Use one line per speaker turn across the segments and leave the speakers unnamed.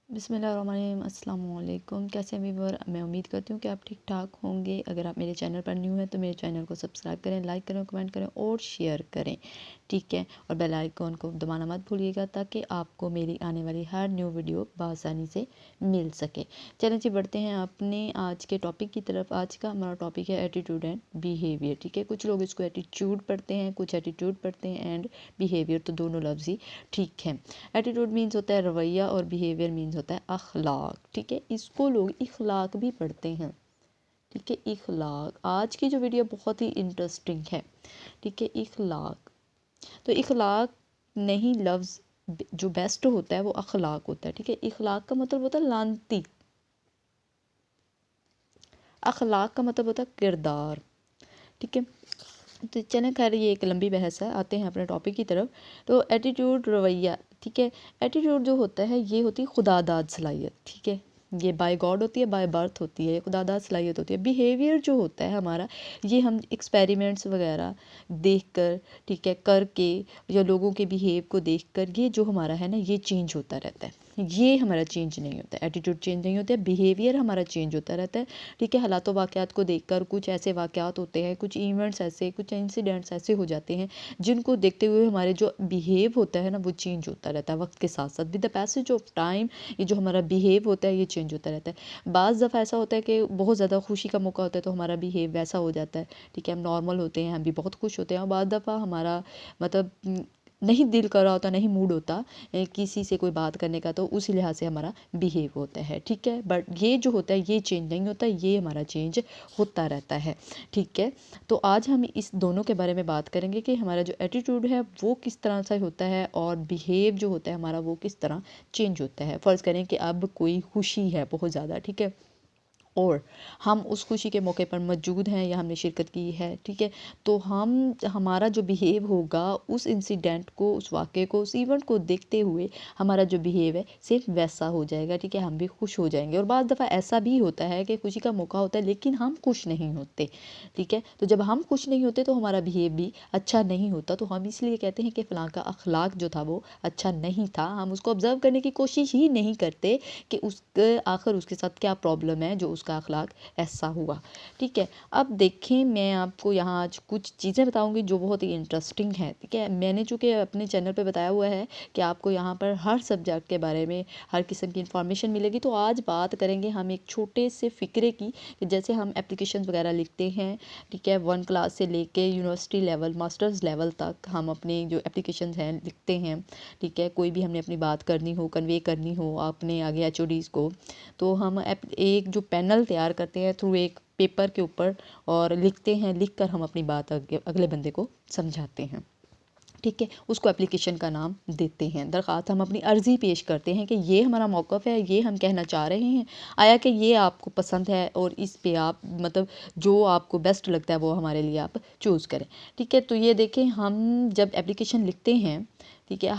बिस्मिल्लाहिर्रहमानिर्रहीम, अस्सलाम वालेकुम। कैसे हैं व्यूअर? मैं उम्मीद करती हूँ कि आप ठीक ठाक होंगे। अगर आप मेरे चैनल पर न्यू हैं तो मेरे चैनल को सब्सक्राइब करें, लाइक करें, कमेंट करें और शेयर करें, ठीक है। और बेल आइकॉन को दबाना मत भूलिएगा ताकि आपको मेरी आने वाली हर न्यू वीडियो बआसानी से मिल सके। चलें जी, बढ़ते हैं अपने आज के टॉपिक की तरफ। आज का हमारा टॉपिक है एटीट्यूड एंड बिहेवियर, ठीक है। कुछ लोग इसको एटीट्यूड पढ़ते हैं, कुछ एटीट्यूड पढ़ते हैं एंड बिहेवियर, तो दोनों लफ्ज़ ही ठीक है। एटीट्यूड मीन्स होता है रवैया और बिहेवियर मीन्स होता है अखलाक, ठीक है। इसको लोग इखलाक भी पढ़ते हैं, ठीक है। इखलाक, आज की जो वीडियो बहुत ही इंटरेस्टिंग है, ठीक है। इखलाक, तो इखलाक नहीं, लफ्ज़ जो बेस्ट होता है वो अखलाक होता है, ठीक है। इखलाक का मतलब होता है लानती, अखलाक का मतलब होता है किरदार, ठीक है। तो चलें, खैर ये एक लंबी बहस है, आते हैं अपने टॉपिक की तरफ। तो एटीट्यूड, रवैया, ठीक है। एटीट्यूड जो होता है ये होती है खुदादाद सलाहियत, ठीक है। ये बाय गॉड होती है, बाय बर्थ होती है, ये खुदादाद सलाहियत होती है। बिहेवियर जो होता है हमारा, ये हम एक्सपेरिमेंट्स वगैरह देख कर, ठीक है, करके, या लोगों के बिहेव को देख कर, ये जो हमारा है ना, ये चेंज होता रहता है। ये हमारा चेंज नहीं होता है, एटीट्यूड चेंज नहीं होता है, बिहेवियर हमारा चेंज होता रहता है, ठीक है। हालात वाक़यात को देखकर कुछ ऐसे वाक़यात होते हैं, कुछ इवेंट्स ऐसे, कुछ इंसिडेंट्स ऐसे हो जाते हैं जिनको देखते हुए हमारे जो बिहेव होता है ना वो चेंज होता रहता है वक्त के साथ साथ। With the passage of time ये जो हमारा बिहेव होता है ये चेंज होता रहता है। बाज़ दफ़ा ऐसा होता है कि बहुत ज़्यादा खुशी का मौका होता है तो हमारा बिहेव वैसा हो जाता है, ठीक है। हम नॉर्मल होते हैं, हम भी बहुत खुश होते हैं। और बाज़ दफ़ा हमारा मतलब नहीं दिल कर रहा होता, नहीं मूड होता किसी से कोई बात करने का, तो उसी लिहाज से हमारा बिहेव होता है, ठीक है। बट ये जो होता है ये चेंज नहीं होता, ये हमारा चेंज होता रहता है, ठीक है। तो आज हम इस दोनों के बारे में बात करेंगे कि हमारा जो एटीट्यूड है वो किस तरह से होता है और बिहेव जो होता है हमारा वो किस तरह चेंज होता है। फ़र्ज़ करें कि अब कोई खुशी है बहुत ज़्यादा, ठीक है, और हम उस खुशी के मौके पर मौजूद हैं या हमने शिरकत की है, ठीक है। तो हम, हमारा जो बिहेव होगा उस इंसिडेंट को, उस वाक़े को, उस इवेंट को देखते हुए हमारा जो बिहेव है सिर्फ वैसा हो जाएगा, ठीक है। हम भी खुश हो जाएंगे। और बाज़ दफ़ा ऐसा भी होता है कि खुशी का मौका होता है लेकिन हम खुश नहीं होते, ठीक है। तो जब हम खुश नहीं होते तो हमारा बिहेव भी अच्छा नहीं होता। तो हम इसलिए कहते हैं कि फ़लाँ का अखलाक जो था वो अच्छा नहीं था। हम उसको ऑब्ज़र्व करने की कोशिश ही नहीं करते कि उसके आखिर उसके साथ क्या प्रॉब्लम है जो उसका अखलाक ऐसा हुआ, ठीक है। अब देखें, मैं आपको यहाँ आज कुछ चीज़ें बताऊंगी जो बहुत ही इंटरेस्टिंग है, ठीक है। मैंने चूँकि अपने चैनल पे बताया हुआ है कि आपको यहाँ पर हर सब्जेक्ट के बारे में हर किस्म की इंफॉर्मेशन मिलेगी। तो आज बात करेंगे हम एक छोटे से फ़िक्रे की, कि जैसे हम एप्लीकेशन वगैरह लिखते हैं, ठीक है, 1 क्लास से लेके यूनिवर्सिटी लेवल, मास्टर्स लेवल तक हम अपने जो एप्लीकेशन हैं लिखते हैं, ठीक है। कोई भी हमने अपनी बात करनी हो, कन्वे करनी हो अपने आगे एचओडीज़ को, तो हम एक जो पैनल तैयार करते हैं थ्रू एक पेपर के ऊपर और लिखते हैं, लिख कर हम अपनी बात अगले बंदे को समझाते हैं, ठीक है। उसको एप्लीकेशन का नाम देते हैं। दरख्वास्त, हम अपनी अर्ज़ी पेश करते हैं कि ये हमारा मौक़िफ़ है, ये हम कहना चाह रहे हैं, आया कि ये आपको पसंद है और इस पे आप मतलब जो आपको बेस्ट लगता है वो हमारे लिए आप चूज़ करें, ठीक है। तो ये देखें, हम जब एप्लीकेशन लिखते हैं, ठीक है,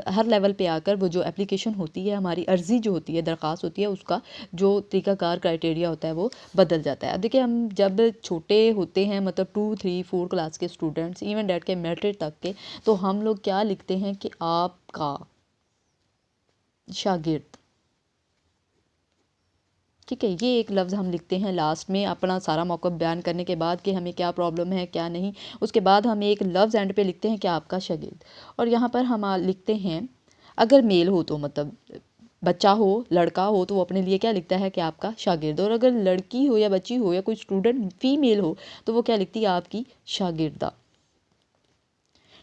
हर लेवल पे आकर वो जो एप्लीकेशन होती है, हमारी अर्ज़ी जो होती है, दरख्वास्त होती है, उसका जो तरीक़ाकार क्राइटेरिया होता है वो बदल जाता है। अब देखिए, हम जब छोटे होते हैं, मतलब 2, 3, 4 क्लास के स्टूडेंट्स, इवन डेट के मैट्रिक तक के, तो हम लोग क्या लिखते हैं कि आपका शागिर्द, ठीक है। ये एक लफ्ज़ हम लिखते हैं लास्ट में अपना सारा मौक़िफ़ बयान करने के बाद कि हमें क्या प्रॉब्लम है क्या नहीं। उसके बाद हम एक लफ्ज़ एंड पे लिखते हैं कि आपका शागिर्द। और यहाँ पर हम लिखते हैं, अगर मेल हो तो मतलब बच्चा हो, लड़का हो, तो वो अपने लिए क्या लिखता है कि आपका शागिर्द। और अगर लड़की हो या बच्ची हो या कोई स्टूडेंट फीमेल हो तो वो क्या लिखती है, आपकी शागिर्दा,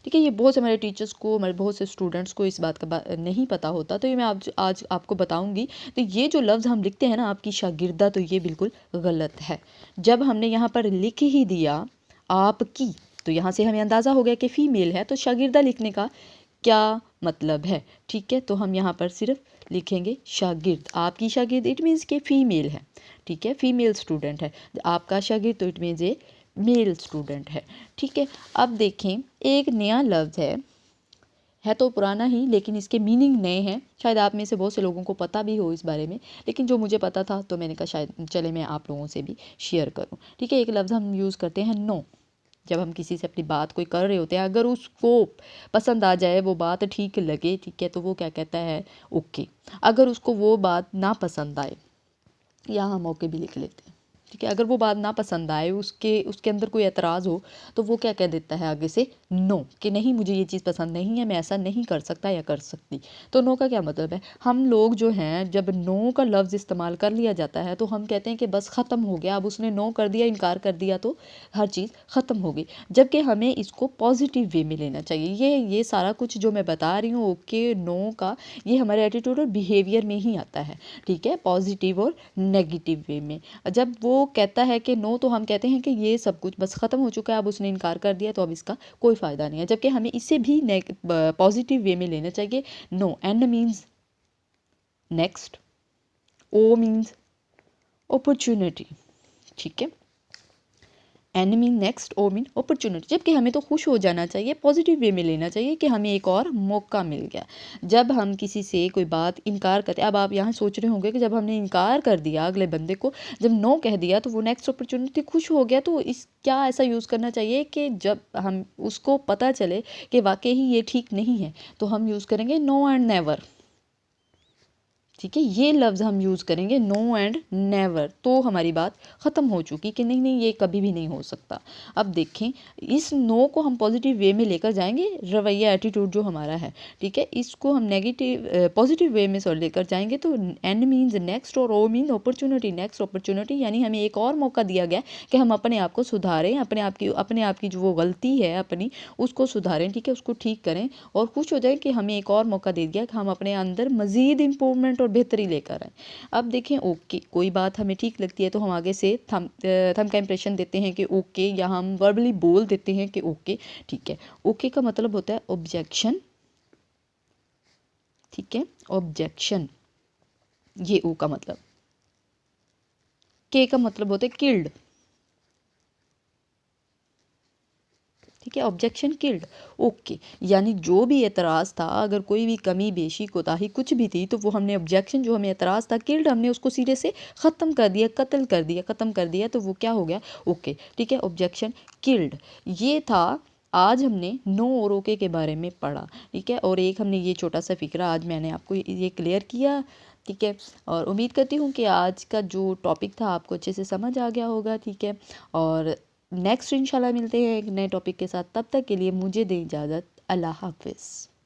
ठीक है। ये बहुत से हमारे टीचर्स को, हमारे बहुत से स्टूडेंट्स को इस बात का नहीं पता होता। तो ये मैं आज आपको बताऊंगी। तो ये जो लफ्ज़ हम लिखते हैं ना, आपकी शागिर्दा, तो ये बिल्कुल गलत है। जब हमने यहाँ पर लिख ही दिया आपकी, तो यहाँ से हमें अंदाज़ा हो गया कि फ़ीमेल है, तो शागिर्दा लिखने का क्या मतलब है, ठीक है। तो हम यहाँ पर सिर्फ लिखेंगे शागिर्द, आपकी शागिर्द, इट मीन्स के फ़ीमेल है, ठीक है, फ़ीमेल स्टूडेंट है। आपका शागिर्द, तो it means A male student है, ठीक है। अब देखें, एक नया लफ्ज़ है तो पुराना ही, लेकिन इसके मीनिंग नए हैं। शायद आप में से बहुत से लोगों को पता भी हो इस बारे में, लेकिन जो मुझे पता था तो मैंने कहा शायद चले मैं आप लोगों से भी शेयर करूं, ठीक है। एक लफ्ज़ हम यूज़ करते हैं नो, जब हम किसी से अपनी बात कोई कर रहे होते हैं, अगर उसको पसंद आ जाए, वो बात ठीक लगे, ठीक है, तो वो क्या कहता है, ओके। अगर उसको वो बात ना पसंद आए, यहाँ हम ओके भी लिख लेते हैं, ठीक है। अगर वो बात ना पसंद आए, उसके अंदर कोई एतराज़ हो, तो वो क्या कह देता है आगे से, नो, कि नहीं मुझे ये चीज़ पसंद नहीं है, मैं ऐसा नहीं कर सकता या कर सकती। तो नो का क्या मतलब है, हम लोग जो हैं, जब नो का लफ्ज़ इस्तेमाल कर लिया जाता है तो हम कहते हैं कि बस ख़त्म हो गया, अब उसने नो कर दिया, इनकार कर दिया, तो हर चीज़ ख़त्म हो गई। जबकि हमें इसको पॉजिटिव वे में लेना चाहिए। ये सारा कुछ जो मैं बता रही हूँ ओके नो का, ये हमारे एटीट्यूड और बिहेवियर में ही आता है, ठीक है, पॉजिटिव और नेगेटिव वे में। जब वो कहता है कि नो, तो हम कहते हैं कि ये सब कुछ बस ख़त्म हो चुका है, अब उसने इनकार कर दिया, तो अब इसका कोई फ़ायदा नहीं है। जबकि हमें इसे भी पॉजिटिव वे में लेना चाहिए। No, N means next, O means opportunity, ठीक है, N mean next, O mean opportunity. जबकि हमें तो खुश हो जाना चाहिए, पॉजिटिव वे में लेना चाहिए कि हमें एक और मौका मिल गया। जब हम किसी से कोई बात इनकार करते, अब आप यहाँ सोच रहे होंगे कि जब हमने इनकार कर दिया अगले बंदे को, जब नो कह दिया, तो वो नेक्स्ट अपॉर्चुनिटी खुश हो गया, तो इस क्या ऐसा यूज़ करना चाहिए कि जब हम उसको पता चले कि वाकई ही ये ठीक नहीं है, तो हम यूज़ करेंगे नो एंड नेवर, ठीक है। ये लफ्ज़ हम यूज़ करेंगे, नो एंड नेवर, तो हमारी बात ख़त्म हो चुकी कि नहीं नहीं ये कभी भी नहीं हो सकता। अब देखें, इस नो को हम पॉजिटिव वे में लेकर जाएंगे, रवैया एटीट्यूड जो हमारा है, ठीक है, इसको हम पॉजिटिव वे में लेकर जाएंगे, तो एन मीन्स नेक्स्ट और ओ मीन अपॉर्चुनिटी, नेक्स्ट अपॉर्चुनिटी, यानी हमें एक और मौका दिया गया कि हम अपने आप को सुधारें, अपने आप की जो वो गलती है अपनी, उसको सुधारें, ठीक है, उसको ठीक करें और खुश हो जाए कि हमें एक और मौका दे दिया कि हम अपने अंदर मज़ीद इम्प्रूवमेंट और बेहतरी लेकर आए। अब देखें, ओके, कोई बात हमें ठीक लगती है तो हम आगे से थम का इंप्रेशन देते हैं कि ओके, या हम वर्बली बोल देते हैं कि ओके, ठीक है। ओके का मतलब होता है ऑब्जेक्शन, ठीक है, ऑब्जेक्शन, ये ओ का मतलब। के का मतलब होता है किल्ड, ठीक है, ऑब्जेक्शन किल्ड, ओके, यानी जो भी एतराज़ था, अगर कोई भी कमी बेशी कोताही कुछ भी थी, तो वो हमने ऑब्जेक्शन, जो हमें एतराज़ था, किल्ड, हमने उसको सिरे से ख़त्म कर दिया, कत्ल कर दिया, ख़त्म कर दिया, तो वो क्या हो गया, ओके, ठीक है, ऑब्जेक्शन किल्ड। ये था, आज हमने नो और ओके के बारे में पढ़ा, ठीक है, और एक हमने ये छोटा सा फ़िक्रा आज मैंने आपको ये क्लियर किया, ठीक है, और उम्मीद करती हूँ कि आज का जो टॉपिक था आपको अच्छे से समझ आ गया होगा, ठीक है। और नेक्स्ट इंशाल्लाह मिलते हैं एक नए टॉपिक के साथ, तब तक के लिए मुझे दें इजाज़त, अल्लाह हाफ़िज़।